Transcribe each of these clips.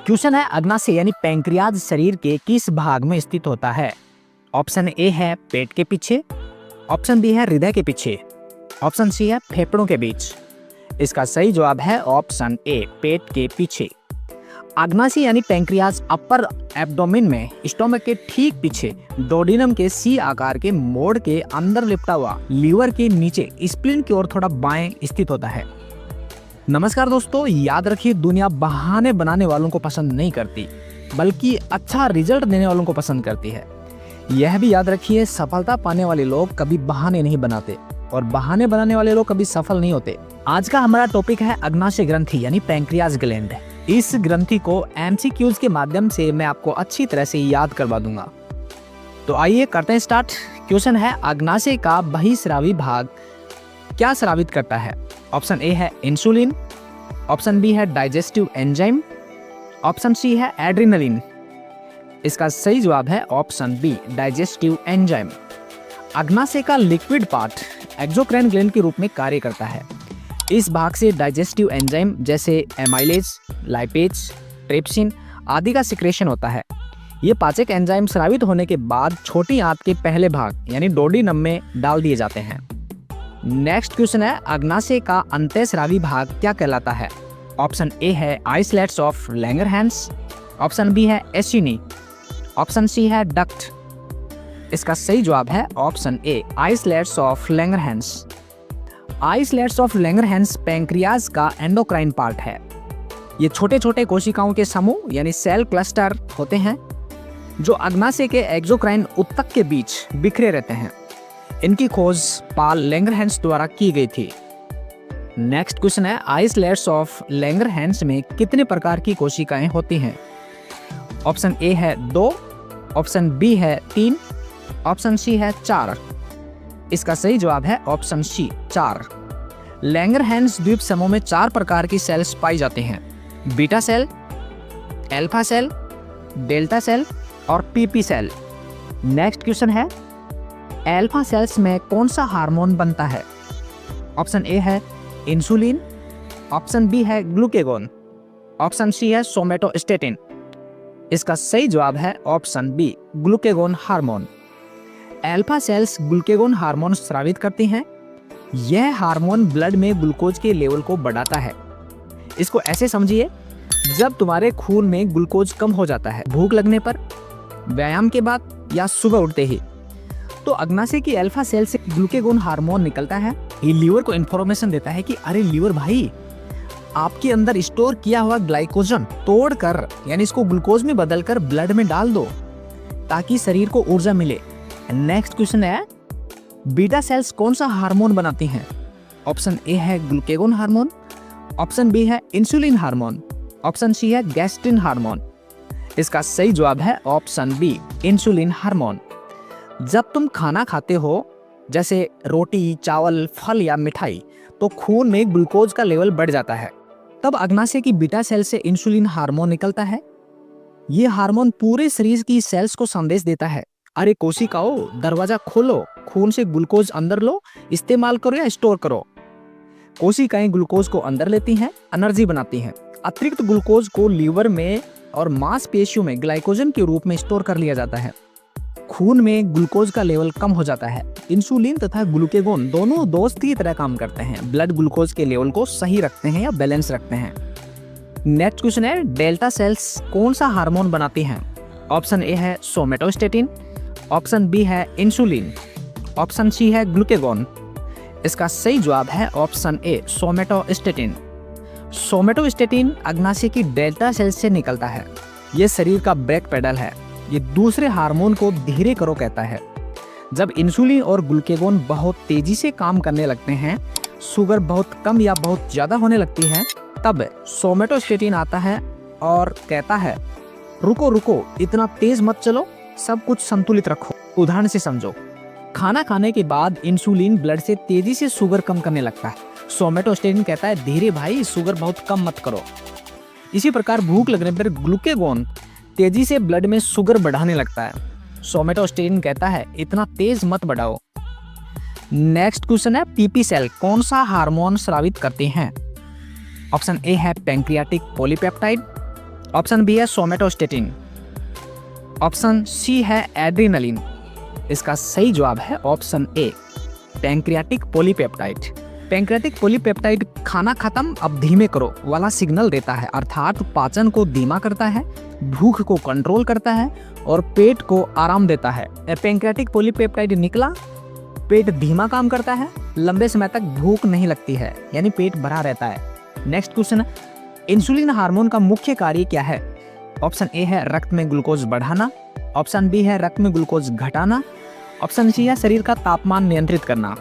Question है अग्नाशय यानी pancreas शरीर के किस भाग में स्थित होता है। ऑप्शन ए है पेट के पीछे, ऑप्शन बी है हृदय के पीछे, ऑप्शन सी है फेफड़ों के बीच। इसका सही जवाब है ऑप्शन ए पेट के पीछे। अग्नाशय यानी पैंक्रियाज अपर एब्डोमेन में स्टोमक के ठीक पीछे डोडिनम के सी आकार के मोड़ के अंदर लिपटा हुआ लीवर के नीचे स्प्लीन की ओर थोड़ा बाएं स्थित होता है। नमस्कार दोस्तों, याद रखिए दुनिया बहाने बनाने वालों को पसंद नहीं करती बल्कि अच्छा रिजल्ट देने वालों को पसंद करती है। यह भी याद रखिए सफलता पाने वाले लोग कभी बहाने नहीं बनाते और बहाने बनाने वाले लोग कभी सफल नहीं होते। आज का हमारा टॉपिक है अग्नाशय ग्रंथि यानी पैंक्रियाज ग्लैंड। इस ग्रंथि को एमसीक्यूज के माध्यम से मैं आपको अच्छी तरह से याद करवा दूंगा। तो आइए करते हैं स्टार्ट। क्वेश्चन है अग्नाशय का बहिस्रावी भाग क्या स्रावित करता है। ऑप्शन ए है इंसुलिन, ऑप्शन बी है डाइजेस्टिव एंजाइम, ऑप्शन सी है एड्रेनलिन। इसका सही जवाब है ऑप्शन बी डाइजेस्टिव एंजाइम। अग्नाशय का लिक्विड पार्ट एक्सोक्राइन ग्लैंड के रूप में कार्य करता है। इस भाग से डाइजेस्टिव एंजाइम जैसे एमाइलेज, लाइपेज, ट्रिप्सिन आदि का सिक्रेशन होता है। ये पाचक एंजाइम स्रावित होने के बाद छोटी आंत के पहले भाग यानी डोडिनम में डाल दिए जाते हैं। नेक्स्ट क्वेश्चन है अग्नाशय का अंतःस्रावी भाग क्या कहलाता है। ऑप्शन ए है islets of Langerhans, option B है एसिनी, ऑप्शन सी है डक्ट। इसका सही जवाब है option A islets of Langerhans. Islets of Langerhans pancreas का एंडोक्राइन पार्ट है। ये छोटे छोटे कोशिकाओं के समूह यानी सेल क्लस्टर होते हैं जो अग्नाशय के एक्सोक्राइन ऊतक के बीच बिखरे रहते हैं। इनकी खोज पाल लैंगरहैंस द्वारा की गई थी। नेक्स्ट क्वेश्चन है आइसलेट्स ऑफ लैंगरहैंस में कितने प्रकार की कोशिकाएं होती हैं। ऑप्शन ए है 2, ऑप्शन बी है 3, ऑप्शन सी है 4। इसका सही जवाब है ऑप्शन सी 4। लैंगरहैंस द्वीप समूह में 4 प्रकार की सेल्स पाई जाती हैं, beta cell, alpha cell, delta cell और पीपी सेल। नेक्स्ट क्वेश्चन है अल्फा सेल्स में कौन सा हार्मोन बनता है। ऑप्शन ए है इंसुलिन, ऑप्शन बी है ग्लूकेगोन, ऑप्शन सी है सोमेटोस्टेटिन। इसका सही जवाब है option B glucagon hormone. Alpha cells glucagon hormone स्रावित करती हैं। यह हार्मोन ब्लड में ग्लूकोज के लेवल को बढ़ाता है। इसको ऐसे समझिए, जब तुम्हारे खून में ग्लूकोज कम हो जाता है भूख लगने पर, व्यायाम के बाद या सुबह उठते ही, तो अग्नाशय की अल्फा सेल से ग्लूकेगोन हार्मोन निकलता है। ये लीवर को इन्फॉर्मेशन देता है कि अरे लीवर भाई, आपके अंदर स्टोर किया हुआ ग्लाइकोजन तोड़कर यानी इसको ग्लूकोज में बदलकर ब्लड में डाल दो ताकि शरीर को ऊर्जा मिले। नेक्स्ट क्वेश्चन है बीटा सेल्स कौन सा हार्मोन बनाती हैं। ऑप्शन ए है ग्लूकेगोन हार्मोन, ऑप्शन बी है इंसुलिन हार्मोन, ऑप्शन सी है गैस्ट्रिन हार्मोन। इसका सही जवाब है ऑप्शन बी इंसुलिन हार्मोन। जब तुम खाना खाते हो जैसे रोटी, चावल, फल या मिठाई, तो खून में ग्लूकोज का लेवल बढ़ जाता है। तब अग्नाशय की बीटा सेल से इंसुलिन हार्मोन निकलता है। ये हार्मोन पूरे शरीर की सेल्स को संदेश देता है, अरे कोशिकाओं दरवाजा खोलो, खून से ग्लूकोज अंदर लो, इस्तेमाल करो या स्टोर करो। कोशिकाएं ग्लूकोज को अंदर लेती हैं, एनर्जी बनाती हैं। अतिरिक्त ग्लूकोज को लीवर में और मांसपेशियों में ग्लाइकोजन के रूप में स्टोर कर लिया जाता है। खून में ग्लूकोज का लेवल कम हो जाता है। इंसुलिन तथा ग्लूकेगोन दोनों दोस्त की तरह काम करते हैं, ब्लड ग्लूकोज के लेवल को सही रखते हैं या बैलेंस रखते हैं। नेक्स्ट क्वेश्चन है डेल्टा सेल्स कौन सा हार्मोन बनाती हैं। ऑप्शन ए है सोमेटोस्टेटिन, ऑप्शन बी है इंसुलिन, ऑप्शन सी है ग्लूकेगोन। इसका सही जवाब है ऑप्शन ए सोमेटोस्टेटिन। सोमेटोस्टेटिन अग्नाशय की डेल्टा सेल से निकलता है। यह शरीर का ब्रेक पेडल है। ये दूसरे हार्मोन को धीरे करो कहता है। जब इंसुलिन और ग्लूकेगोन बहुत तेजी से काम करने लगते हैं, शुगर बहुत कम या बहुत ज्यादा होने लगती है, तब सोमेटोस्टेटिन आता है और कहता है रुको रुको, इतना तेज मत चलो, सब कुछ संतुलित रखो। उदाहरण से समझो, खाना खाने के बाद इंसुलिन ब्लड से तेजी से शुगर कम करने लगता है। सोमेटोस्टेटिन कहता है धीरे भाई, शुगर बहुत कम मत करो। इसी प्रकार भूख लगने पर ग्लूकेगोन तेजी से ब्लड में शुगर बढ़ाने लगता है। सोमेटोस्टेटिन कहता है इतना तेज मत बढ़ाओ। नेक्स्ट क्वेश्चन है पीपी सेल कौन सा हार्मोन स्रावित करते हैं। ऑप्शन ए है पैंक्रियाटिक पॉलीपेप्टाइड, ऑप्शन बी है सोमेटोस्टेटिन। ऑप्शन सी है एड्रेनलिन। इसका सही जवाब है ऑप्शन ए पैंक्रियाटिक पॉलीपेप्टाइड। पैंक्रियाटिक पॉलीपेप्टाइड खाना खत्म अब धीमे करो वाला सिग्नल देता है, अर्थात पाचन को धीमा करता है, भूख को कंट्रोल करता है और पेट को आराम देता है। पैंक्रियाटिक पॉलीपेप्टाइड निकला, पेट धीमा काम करता है, लंबे समय तक भूख नहीं लगती है, यानी पेट भरा रहता है। नेक्स्ट क्वेश्चन, इंसुलिन हार्मोन का मुख्य कार्य क्या है? ऑप्शन ए है रक्त में ग्लूकोज बढ़ाना। ऑप्शन बी है रक्त में ग्लूकोज घटाना। ऑप्शन सी है शरीर का तापमान नियंत्रित करना।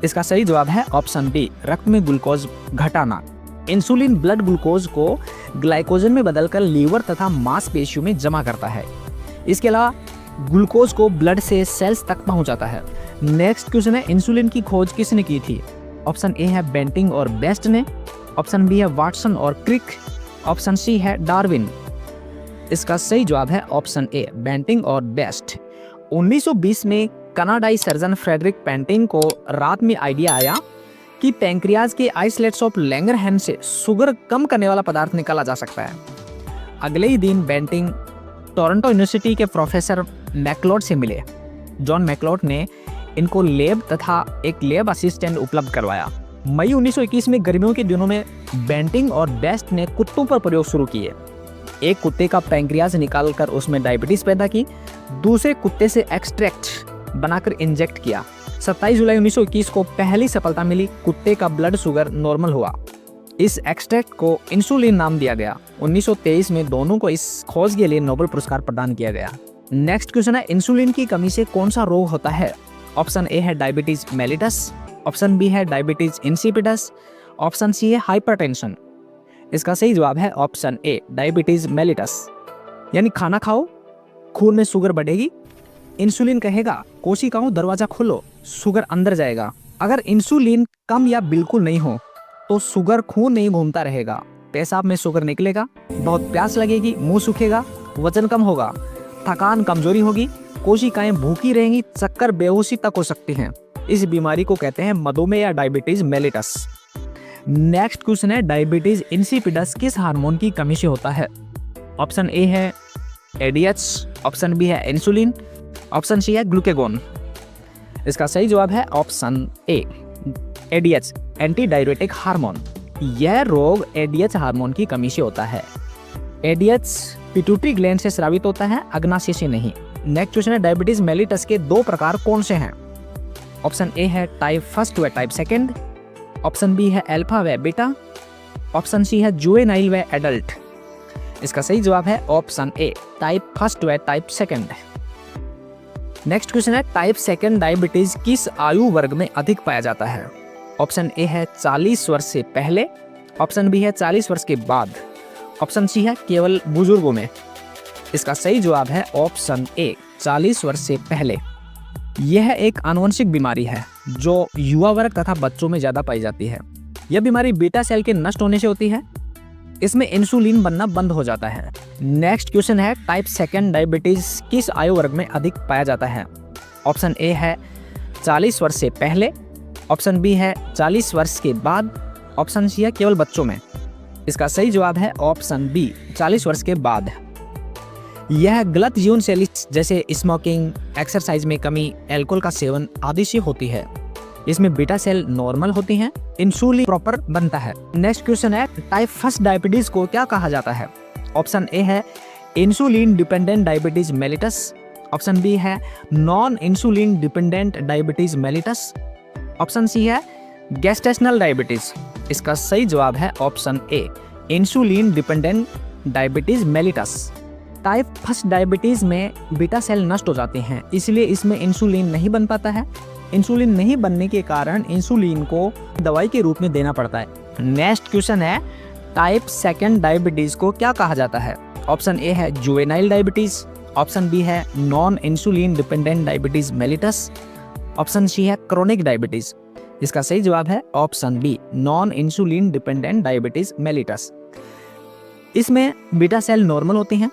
इसका सही जवाब है ऑप्शन बी रक्त में ग्लूकोज घटाना। इंसुलिन ब्लड ग्लूकोज को ग्लाइकोजन में बदलकर लीवर तथा मांसपेशियों में जमा करता है। इसके अलावा ग्लूकोज को ब्लड से सेल्स तक पहुंचाता है। नेक्स्ट क्वेश्चन है, इंसुलिन की खोज किसने की थी? ऑप्शन ए है बेंटिंग और बेस्ट ने। ऑप्शन बी है वाटसन और क्रिक। ऑप्शन सी है डार्विन। इसका सही जवाब है ऑप्शन ए बेंटिंग और बेस्ट। 1920 में कनाडाई सर्जन फ्रेडरिक पेंटिंग को रात में आइडिया आया कि पैंक्रियाज के आइसोलेट्स ऑफ लैंगरहैंस से शुगर कम करने वाला पदार्थ निकाला जा सकता है। अगले ही दिन बेंटिंग टोरंटो यूनिवर्सिटी के प्रोफेसर मैकलोड से मिले। जॉन मैकलोड ने इनको लैब तथा एक लैब असिस्टेंट उपलब्ध करवाया। मई 1921 में गर्मियों के दिनों में बेंटिंग और बेस्ट ने कुत्तों पर प्रयोग शुरू किए। एक कुत्ते का पैंक्रियाज निकालकर उसमें डायबिटीज पैदा की, दूसरे कुत्ते से एक्सट्रैक्ट बनाकर इंजेक्ट किया। 27 जुलाई 1921 को पहली सफलता मिली, कुत्ते का ब्लड शुगर नॉर्मल हुआ। इस एक्सट्रैक्ट को इंसुलिन नाम दिया गया। 1923 में दोनों को इस खोज के लिए नोबेल पुरस्कार प्रदान किया गया। नेक्स्ट क्वेश्चन है, इंसुलिन की कमी से कौन सा रोग होता है? ऑप्शन ए है डायबिटीज मेलिटस। ऑप्शन बी है डायबिटीज इंसिपिडस। ऑप्शन सी है हाइपरटेंशन। इसका सही जवाब है ऑप्शन ए डायबिटीज मेलिटस। यानी खाना खाओ, खून में शुगर बढ़ेगी, इंसुलिन कहेगा कोशिकाओं दरवाजा खोलो, शुगर अंदर जाएगा। अगर इंसुलिन कम या बिल्कुल नहीं हो तो शुगर खून नहीं घूमता रहेगा, पेशाब में शुगर निकलेगा, बहुत प्यास लगेगी, मुंह सूखेगा, वजन कम होगा, थकान कमजोरी होगी, कोशिकाएं भूखी रहेंगी, चक्कर बेहोशी तक हो सकती हैं। इस बीमारी को कहते हैं मधुमेह या डायबिटीज मेलिटस। नेक्स्ट क्वेश्चन है, डायबिटीज इंसिपिडस किस हार्मोन की कमी से होता है? ऑप्शन ए है एडीएच। ऑप्शन बी है इंसुलिन। ऑप्शन सी है ग्लूकेगोन। इसका सही जवाब है ऑप्शन ए एडीएच एंटी डायरेटिक हार्मोन। यह रोग एडीएच हार्मोन की कमी से होता है। एडीएच पिट्यूटरी ग्लैंड से स्रावित होता है, अग्नाशय से नहीं। नेक्स्ट क्वेश्चन है, डायबिटीज मेलिटस के दो प्रकार कौन से हैं? ऑप्शन ए है टाइप फर्स्ट व टाइप सेकंड। ऑप्शन बी है अल्फा व बीटा। ऑप्शन सी है जुवेनाइल व एडल्ट। इसका सही जवाब है ऑप्शन ए टाइप फर्स्ट व टाइप सेकंड। नेक्स्ट क्वेश्चन है, टाइप सेकंड डायबिटीज किस आयु वर्ग में अधिक पाया जाता है? ऑप्शन ए है 40 वर्ष से पहले। ऑप्शन बी है 40 वर्ष के बाद। ऑप्शन सी है केवल बुजुर्गों में। इसका सही जवाब है ऑप्शन ए 40 वर्ष से पहले। यह एक आनुवंशिक बीमारी है जो युवा वर्ग तथा बच्चों में ज्यादा पाई जाती है। यह बीमारी बीटा सेल के नष्ट होने से होती है। इसमें इंसुलिन बनना बंद हो जाता है। नेक्स्ट क्वेश्चन है, टाइप सेकंड डायबिटीज किस आयु वर्ग में अधिक पाया जाता है? ऑप्शन ए है 40 वर्ष से पहले। ऑप्शन बी है 40 वर्ष के बाद। ऑप्शन सी है केवल बच्चों में। इसका सही जवाब है ऑप्शन बी 40 वर्ष के बाद। यह गलत जीवन शैली जैसे स्मोकिंग, एक्सरसाइज में कमी, अल्कोहल का सेवन आदि से होती है। इसमें बीटा सेल नॉर्मल होती हैं, इंसुलिन प्रॉपर बनता है। नेक्स्ट क्वेश्चन है, टाइप फर्स्ट डायबिटीज को क्या कहा जाता है? ऑप्शन ए है insulin dependent diabetes mellitus. Option B है non insulin dependent diabetes mellitus. Option C है गेस्टेशनल डायबिटीज। इसका सही जवाब है option A insulin dependent diabetes mellitus. Type first diabetes में बीटा सेल नष्ट हो जाते हैं, इसलिए इसमें इंसुलिन नहीं बन पाता है। इंसुलिन नहीं बनने के कारण इंसुलिन को दवाई के रूप में देना पड़ता है। नेक्स्ट क्वेश्चन है, टाइप सेकंड डायबिटीज को क्या कहा जाता है? ऑप्शन ए है जुवेनाइल डायबिटीज। ऑप्शन बी है non insulin dependent diabetes mellitus. Option C है क्रोनिक डायबिटीज। इसका सही जवाब है option B non insulin dependent diabetes mellitus. इसमें बीटा सेल नॉर्मल होती हैं,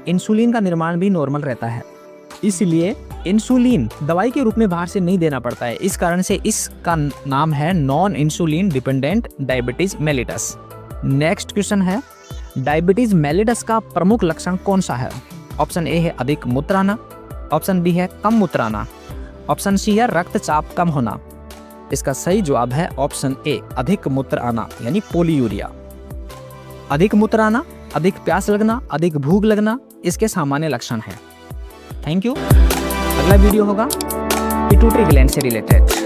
इंसुलिन का निर्माण भी नॉर्मल रहता है, इसलिए इंसुलिन दवाई के रूप में बाहर से नहीं देना पड़ता है। इस कारण से इसका नाम है non insulin dependent diabetes mellitus. Next question है, डायबिटीज मेलिटस का प्रमुख लक्षण कौन सा है? ऑप्शन ए है अधिक मूत्र आना, ऑप्शन बी है कम मूत्र आना, ऑप्शन सी है रक्तचाप कम होना। इसका सही जवाब है ऑप्शन ए अधिक मूत्र आना यानी पोलीयूरिया। अधिक मूत्र आना, अधिक प्यास लगना, अधिक भूख लगना इसके सामान्य लक्षण हैं। Thank you. अगला वीडियो होगा पिट्यूटरी ग्लैंड से रिलेटेड।